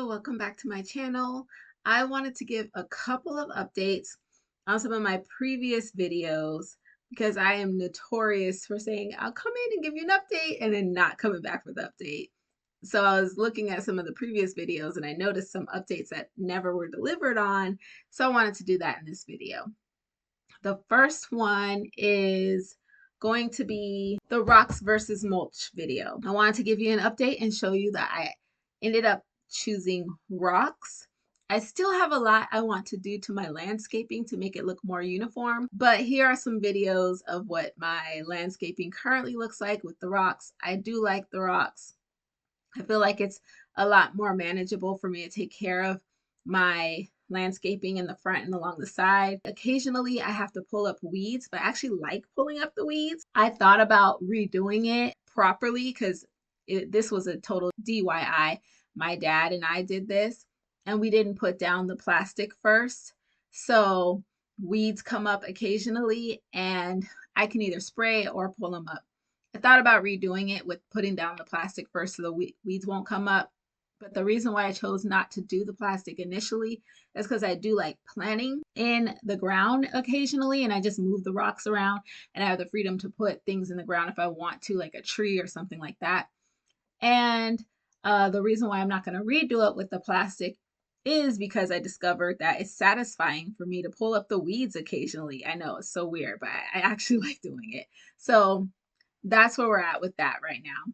Hello, welcome back to my channel. I wanted to give a couple of updates on some of my previous videos because I am notorious for saying I'll come in and give you an update and then not coming back with the update. So I was looking at some of the previous videos and I noticed some updates that never were delivered on. So I wanted to do that in this video. The first one is going to be the rocks versus mulch video. I wanted to give you an update and show you that I ended up choosing rocks. I still have a lot I want to do to my landscaping to make it look more uniform, but here are some videos of what my landscaping currently looks like with the rocks. I do like the rocks. I feel like it's a lot more manageable for me to take care of my landscaping in the front and along the side. Occasionally I have to pull up weeds, but I actually like pulling up the weeds. I thought about redoing it properly because this was a total DIY. My dad and I did this and we didn't put down the plastic first. So weeds come up occasionally and I can either spray or pull them up. I thought about redoing it with putting down the plastic first so the weeds won't come up. But the reason why I chose not to do the plastic initially is because I do like planting in the ground occasionally and I just move the rocks around and I have the freedom to put things in the ground if I want to, like a tree or something like that. And the reason why I'm not going to redo it with the plastic is because I discovered that it's satisfying for me to pull up the weeds occasionally. I know it's so weird, but I actually like doing it. So that's where we're at with that right now.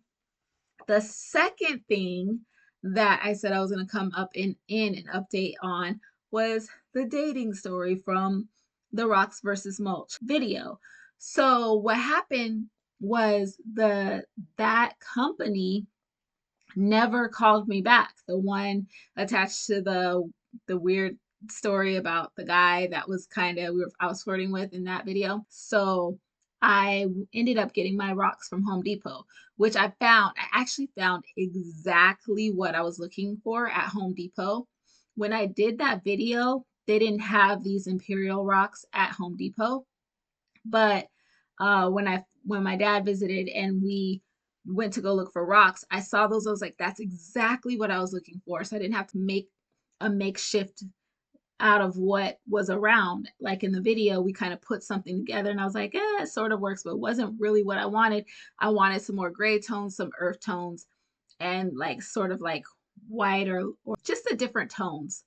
The second thing that I said I was going to come up in an update on was the dating story from the rocks versus mulch video. So what happened was that company never called me back. The one attached to the weird story about the guy that was kind of I was flirting with in that video. So I ended up getting my rocks from Home Depot, which I actually found exactly what I was looking for at Home Depot. When I did that video, they didn't have these Imperial rocks at Home Depot, but when my dad visited and we went to go look for rocks, I saw those. I was like, that's exactly what I was looking for. So I didn't have to make a makeshift out of what was around. Like in the video, we kind of put something together and I was like, it sort of works, but it wasn't really what I wanted. I wanted some more gray tones, some earth tones, and like sort of like white or just the different tones.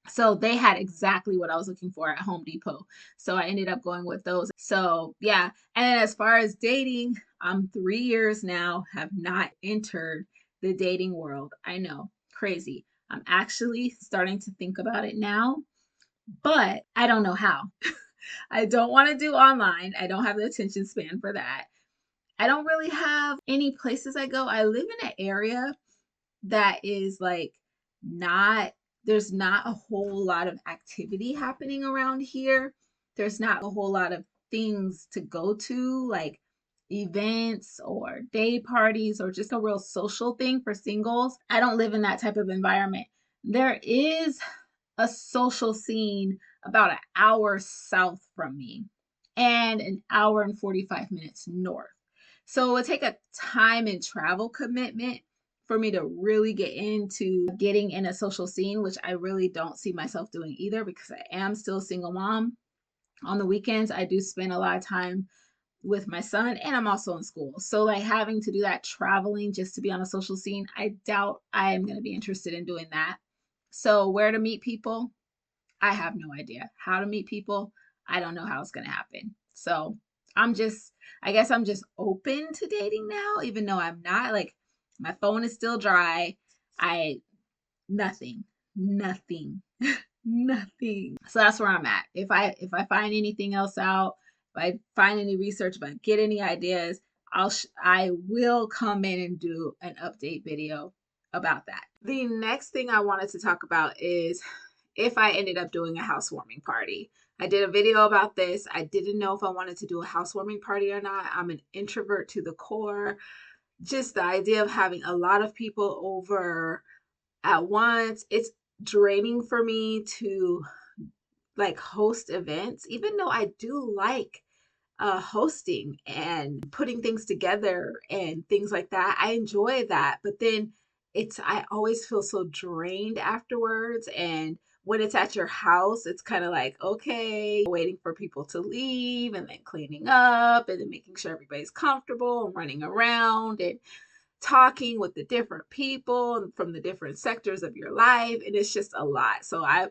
So they had exactly what I was looking for at Home Depot. So I ended up going with those. So yeah. And as far as dating, I'm 3 years now, have not entered the dating world. I know, crazy. I'm actually starting to think about it now, but I don't know how. I don't want to do online. I don't have the attention span for that. I don't really have any places I go. I live in an area that is like not there's not a whole lot of activity happening around here. There's not a whole lot of things to go to, like events or day parties or just a real social thing for singles. I don't live in that type of environment. There is a social scene about an hour south from me and an hour and 45 minutes north. So it would take a time and travel commitment for me to really get into getting in a social scene, which I really don't see myself doing either because I am still a single mom. On the weekends, I do spend a lot of time with my son and I'm also in school. So like having to do that traveling just to be on a social scene, I doubt I am going to be interested in doing that. So where to meet people? I have no idea. How to meet people? I don't know how it's going to happen. So I guess I'm just open to dating now, even though I'm not. Like, my phone is still dry. Nothing, nothing, nothing. So that's where I'm at. If I find anything else out, if I find any research, if I get any ideas, I will come in and do an update video about that. The next thing I wanted to talk about is if I ended up doing a housewarming party. I did a video about this. I didn't know if I wanted to do a housewarming party or not. I'm an introvert to the core. Just the idea of having a lot of people over at once, it's draining for me to like host events, even though I do like hosting and putting things together and things like that. I enjoy that. But then I always feel so drained afterwards. And when it's at your house, it's kind of like, okay, waiting for people to leave and then cleaning up and then making sure everybody's comfortable and running around and talking with the different people and from the different sectors of your life, and it's just a lot. So I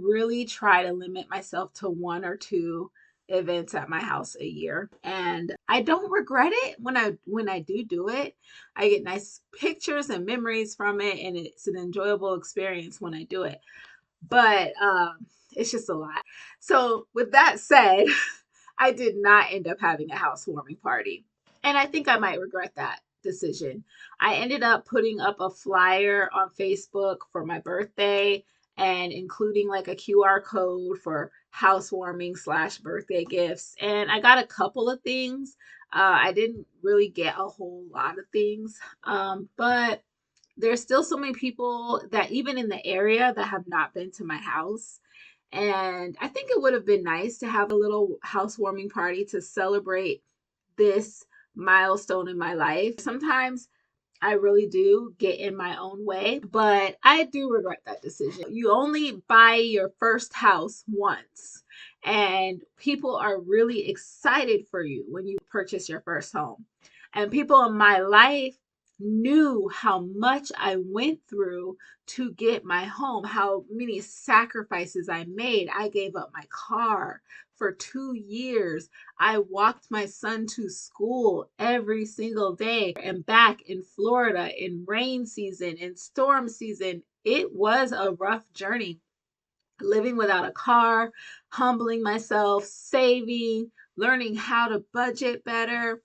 really try to limit myself to one or two events at my house a year, and I don't regret it when I do it. I get nice pictures and memories from it, and it's an enjoyable experience when I do it. But it's just a lot. So with that said, I did not end up having a housewarming party. And I think I might regret that decision. I ended up putting up a flyer on Facebook for my birthday and including like a QR code for housewarming slash birthday gifts. And I got a couple of things. I didn't really get a whole lot of things, but there's still so many people that even in the area that have not been to my house. And I think it would have been nice to have a little housewarming party to celebrate this milestone in my life. Sometimes I really do get in my own way, but I do regret that decision. You only buy your first house once, and people are really excited for you when you purchase your first home. And people in my life knew how much I went through to get my home, how many sacrifices I made. I gave up my car for 2 years. I walked my son to school every single day and back in Florida in rain season, in storm season. It was a rough journey living without a car, humbling myself, saving, learning how to budget better,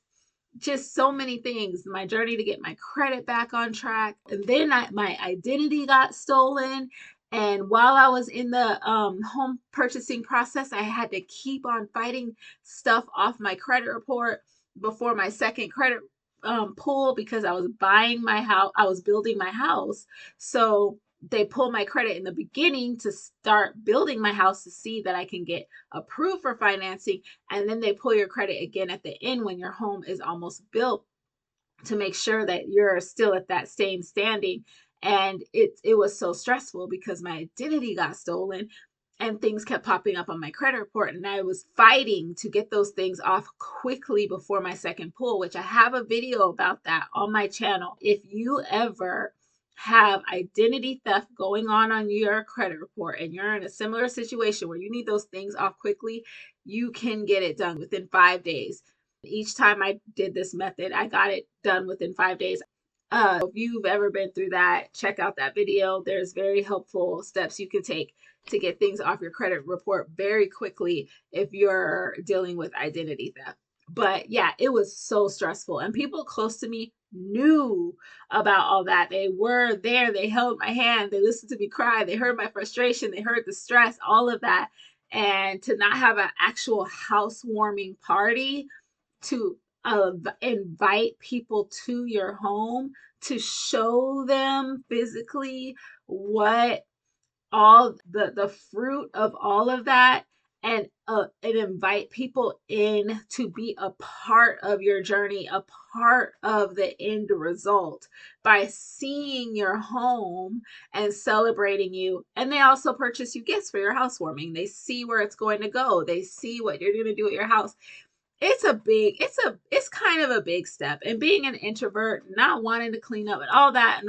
just so many things. My journey to get my credit back on track. And then my identity got stolen. And while I was in the home purchasing process, I had to keep on fighting stuff off my credit report before my second credit pull, because I was buying my house, I was building my house. So they pull my credit in the beginning to start building my house to see that I can get approved for financing, and then they pull your credit again at the end when your home is almost built to make sure that you're still at that same standing. And it was so stressful because my identity got stolen and things kept popping up on my credit report, and I was fighting to get those things off quickly before my second pull, which I have a video about that on my channel. If you ever have identity theft going on your credit report and you're in a similar situation where you need those things off quickly, you can get it done within 5 days. Each time I did this method, I got it done within 5 days. If you've ever been through that, check out that video. There's very helpful steps you can take to get things off your credit report very quickly if you're dealing with identity theft. But yeah, it was so stressful. And people close to me knew about all that. They were there. They held my hand. They listened to me cry. They heard my frustration. They heard the stress, all of that. And to not have an actual housewarming party to invite people to your home to show them physically what all the fruit of all of that, and invite people in to be a part of your journey, a part of the end result by seeing your home and celebrating you. And they also purchase you gifts for your housewarming. They see where it's going to go. They see what you're going to do at your house. It's kind of a big step. And being an introvert, not wanting to clean up and all that,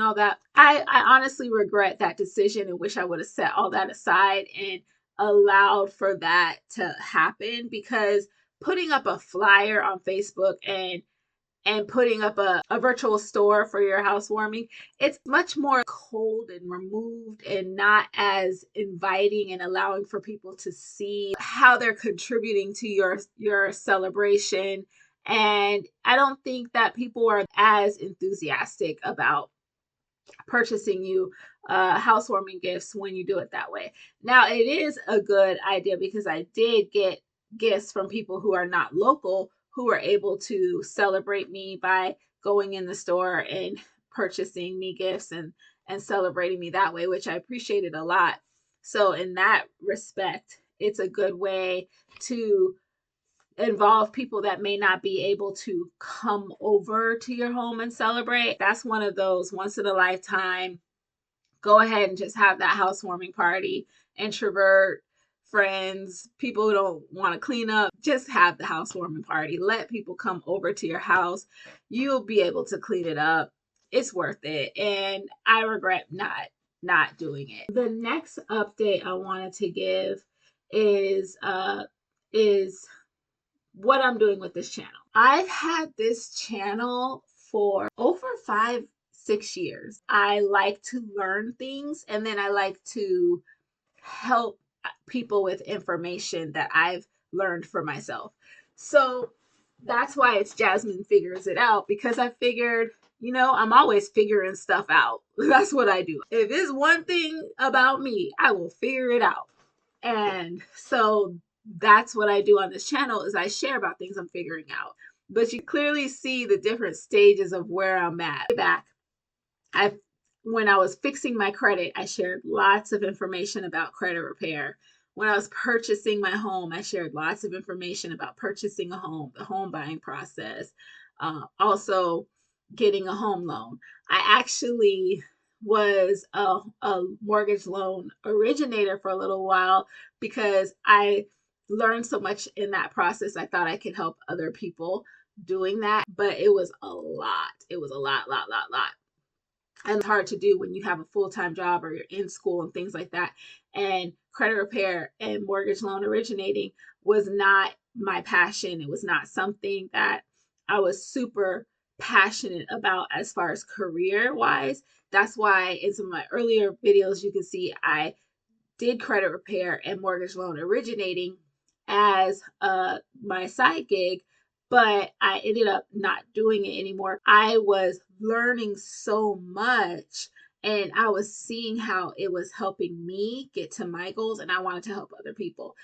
I honestly regret that decision and wish I would have set all that aside and allowed for that to happen, because putting up a flyer on Facebook and putting up a virtual store for your housewarming, it's much more cold and removed and not as inviting and allowing for people to see how they're contributing to your celebration. And I don't think that people are as enthusiastic about purchasing you housewarming gifts when you do it that way. Now, it is a good idea because I did get gifts from people who are not local who were able to celebrate me by going in the store and purchasing me gifts and celebrating me that way, which I appreciated a lot. So in that respect, it's a good way to involve people that may not be able to come over to your home and celebrate. That's one of those once in a lifetime, go ahead and just have that housewarming party. Introvert friends, people who don't want to clean up, just have the housewarming party. Let people come over to your house. You'll be able to clean it up. It's worth it. And I regret not doing it. The next update I wanted to give is what I'm doing with this channel. I've had this channel for over 5-6 years. I like to learn things, and then I like to help people with information that I've learned for myself. So that's why it's Jasmine Figures It Out, because I figured, I'm always figuring stuff out. That's what I do. If it's one thing about me, I will figure it out. And so that's what I do on this channel, is I share about things I'm figuring out. But you clearly see the different stages of where I'm at. Back, when I was fixing my credit, I shared lots of information about credit repair. When I was purchasing my home, I shared lots of information about purchasing a home, the home buying process, also getting a home loan. I actually was a mortgage loan originator for a little while because I learned so much in that process. I thought I could help other people doing that, but it was a lot. It was a lot. And it's hard to do when you have a full-time job or you're in school and things like that. And credit repair and mortgage loan originating was not my passion. It was not something that I was super passionate about as far as career wise. That's why in some of my earlier videos, you can see I did credit repair and mortgage loan originating as my side gig, but I ended up not doing it anymore. I was learning so much and I was seeing how it was helping me get to my goals, and I wanted to help other people.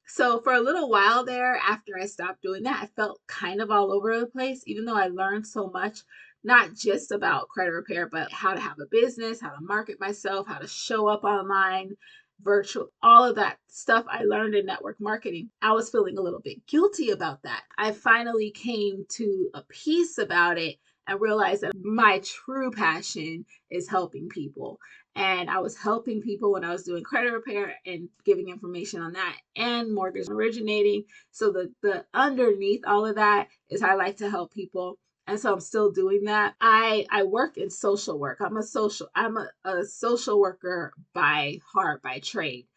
So for a little while there, after I stopped doing that, I felt kind of all over the place, even though I learned so much, not just about credit repair, but how to have a business, how to market myself, how to show up online, virtual, all of that stuff I learned in network marketing. I was feeling a little bit guilty about that. I finally came to a peace about it and realized that my true passion is helping people. And I was helping people when I was doing credit repair and giving information on that and mortgage originating. So the underneath all of that is I like to help people. And so I'm still doing that. I work in social work. I'm a social worker by heart, by trade.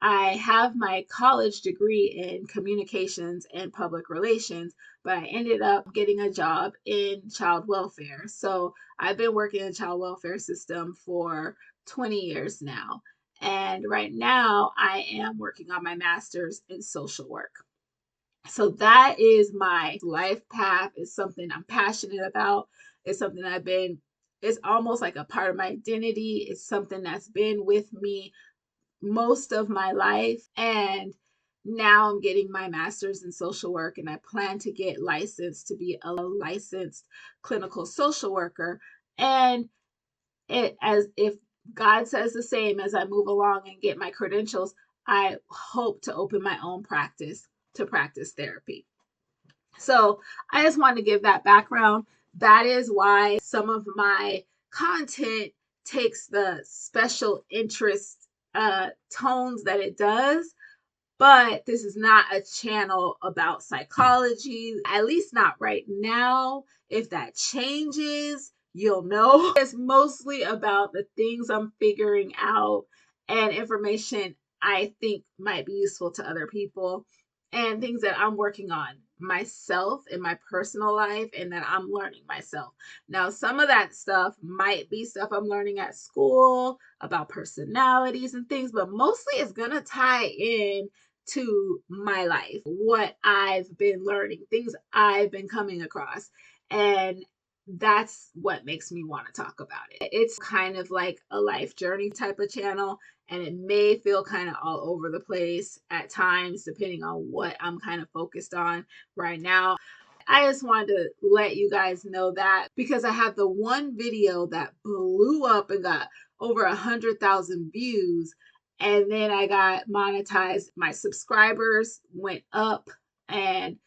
I have my college degree in communications and public relations, but I ended up getting a job in child welfare. So I've been working in the child welfare system for 20 years now. And right now I am working on my master's in social work. So that is my life path. It's something I'm passionate about. It's something it's almost like a part of my identity. It's something that's been with me most of my life. And now I'm getting my master's in social work, and I plan to get licensed to be a licensed clinical social worker. And as if God says the same, as I move along and get my credentials, I hope to open my own practice to practice therapy. So I just wanted to give that background. That is why some of my content takes the special interest tones that it does. But this is not a channel about psychology, at least not right now. If that changes, you'll know. It's mostly about the things I'm figuring out and information I think might be useful to other people, and things that I'm working on myself in my personal life and that I'm learning myself. Now, some of that stuff might be stuff I'm learning at school about personalities and things, but mostly it's going to tie in to my life, what I've been learning, things I've been coming across. And that's what makes me want to talk about it. It's kind of like a life journey type of channel, and it may feel kind of all over the place at times, depending on what I'm kind of focused on right now. I just wanted to let you guys know that, because I had the one video that blew up and got over 100,000 views, and then I got monetized. My subscribers went up, and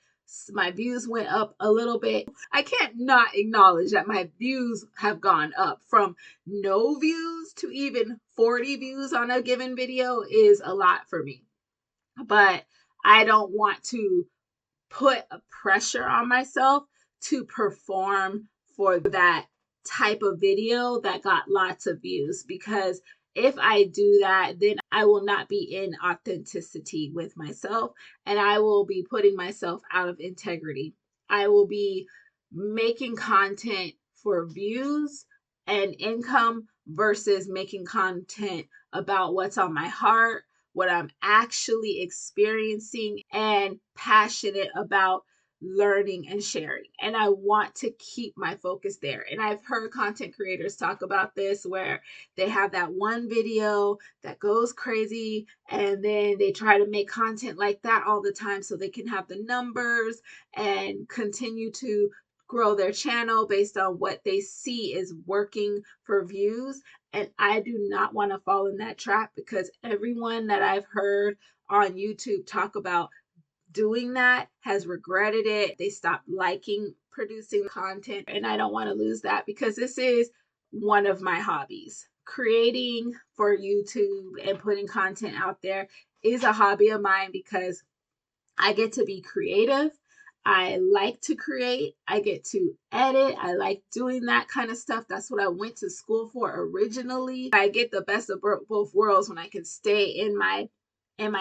My views went up a little bit. I can't not acknowledge that my views have gone up. From no views to even 40 views on a given video is a lot for me. But I don't want to put a pressure on myself to perform for that type of video that got lots of views, because if I do that, then I will not be in authenticity with myself, and I will be putting myself out of integrity. I will be making content for views and income versus making content about what's on my heart, what I'm actually experiencing, and passionate about learning and sharing. And I want to keep my focus there. And I've heard content creators talk about this where they have that one video that goes crazy and then they try to make content like that all the time so they can have the numbers and continue to grow their channel based on what they see is working for views. And I do not want to fall in that trap, because everyone that I've heard on YouTube talk about doing that has regretted it. They stopped liking producing content. And I don't want to lose that, because this is one of my hobbies. Creating for YouTube and putting content out there is a hobby of mine, because I get to be creative. I like to create. I get to edit. I like doing that kind of stuff. That's what I went to school for originally. I get the best of both worlds when I can stay in my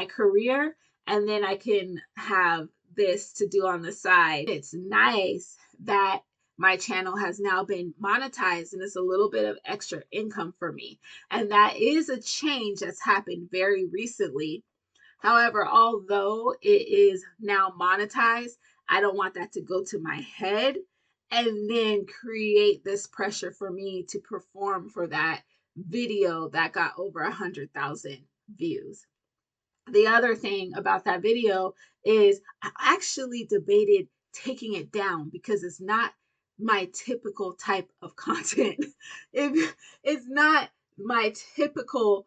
career, and then I can have this to do on the side. It's nice that my channel has now been monetized and it's a little bit of extra income for me. And that is a change that's happened very recently. However, although it is now monetized, I don't want that to go to my head and then create this pressure for me to perform for that video that got over 100,000 views. The other thing about that video is I actually debated taking it down, because it's not my typical type of content. It's not my typical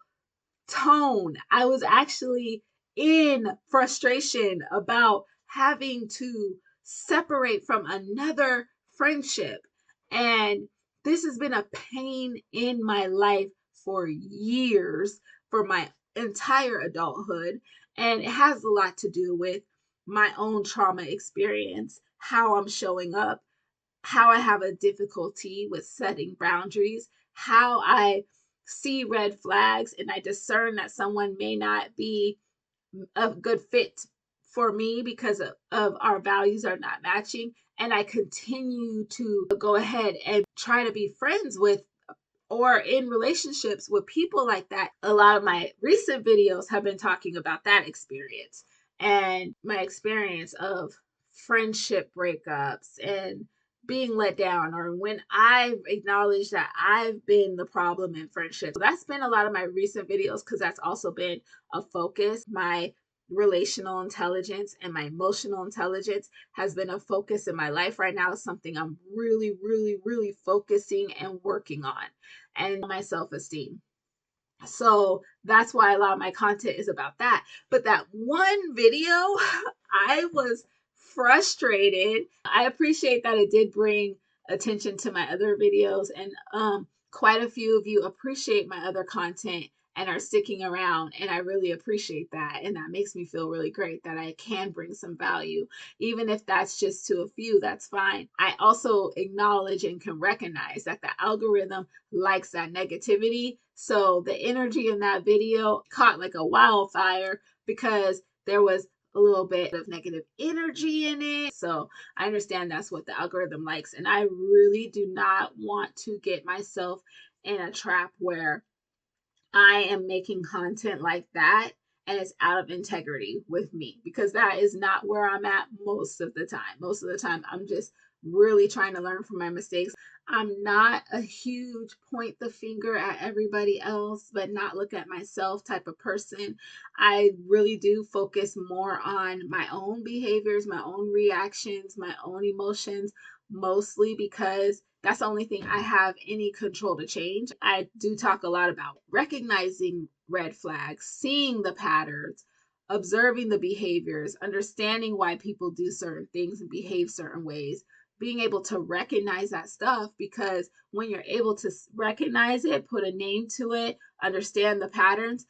tone. I was actually in frustration about having to separate from another friendship. And this has been a pain in my life for years, for my entire adulthood. And it has a lot to do with my own trauma experience, how I'm showing up, how I have a difficulty with setting boundaries, how I see red flags and I discern that someone may not be a good fit for me because of our values are not matching. And I continue to go ahead and try to be friends with or in relationships with people like that. A lot of my recent videos have been talking about that experience and my experience of friendship breakups and being let down, or when I've acknowledged that I've been the problem in friendships. So that's been a lot of my recent videos, because that's also been a focus. My relational intelligence and my emotional intelligence has been a focus in my life right now. It's something I'm really, really, really focusing and working on, and my self-esteem. So that's why a lot of my content is about that. But that one video, I was frustrated. I appreciate that it did bring attention to my other videos, and quite a few of you appreciate my other content and are sticking around, and I really appreciate that, and that makes me feel really great that I can bring some value. Even if that's just to a few, that's fine. I also acknowledge and can recognize that the algorithm likes that negativity. So the energy in that video caught like a wildfire, because there was a little bit of negative energy in it. So I understand that's what the algorithm likes. And I really do not want to get myself in a trap where I am making content like that and it's out of integrity with me, because that is not where I'm at most of the time. Most of the time, I'm just really trying to learn from my mistakes. I'm not a huge point the finger at everybody else, but not look at myself type of person. I really do focus more on my own behaviors, my own reactions, my own emotions, mostly because that's the only thing I have any control to change. I do talk a lot about recognizing red flags, seeing the patterns, observing the behaviors, understanding why people do certain things and behave certain ways, being able to recognize that stuff, because when you're able to recognize it, put a name to it, understand the patterns,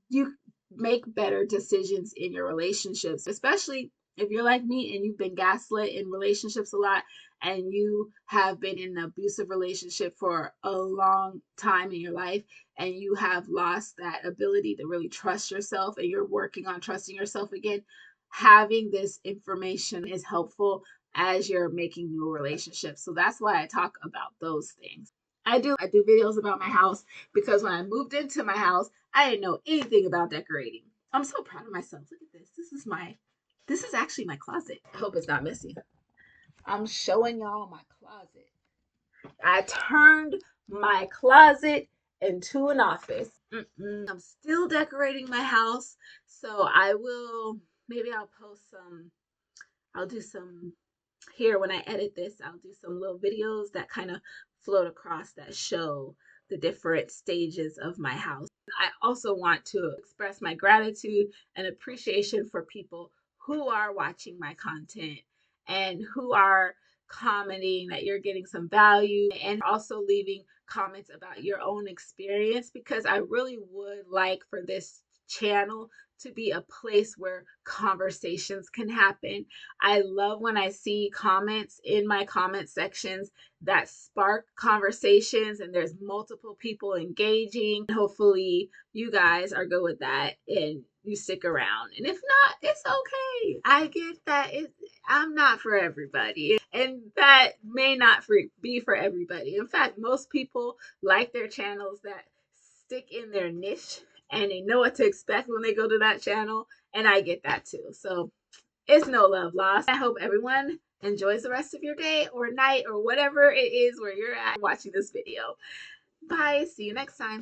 you make better decisions in your relationships, especially if you're like me and you've been gaslit in relationships a lot, and you have been in an abusive relationship for a long time in your life, and you have lost that ability to really trust yourself, and you're working on trusting yourself again. Having this information is helpful as you're making new relationships. So that's why I talk about those things. I do videos about my house, because when I moved into my house, I didn't know anything about decorating. I'm so proud of myself. Look at this. This is actually my closet. I hope it's not messy. I'm showing y'all my closet. I turned my closet into an office. I'm still decorating my house, so I will, maybe I'll post some, I'll do some here when I edit this, I'll do some little videos that kind of float across that show the different stages of my house. I also want to express my gratitude and appreciation for people who are watching my content and who are commenting that you're getting some value, and also leaving comments about your own experience, because I really would like for this channel to be a place where conversations can happen. I love when I see comments in my comment sections that spark conversations and there's multiple people engaging. Hopefully, you guys are good with that and you stick around. And if not, it's okay. I get that I'm not for everybody, and that may not be for everybody. In fact, most people like their channels that stick in their niche and they know what to expect when they go to that channel. And I get that too. So it's no love lost. I hope everyone enjoys the rest of your day or night or whatever it is where you're at watching this video. Bye. See you next time.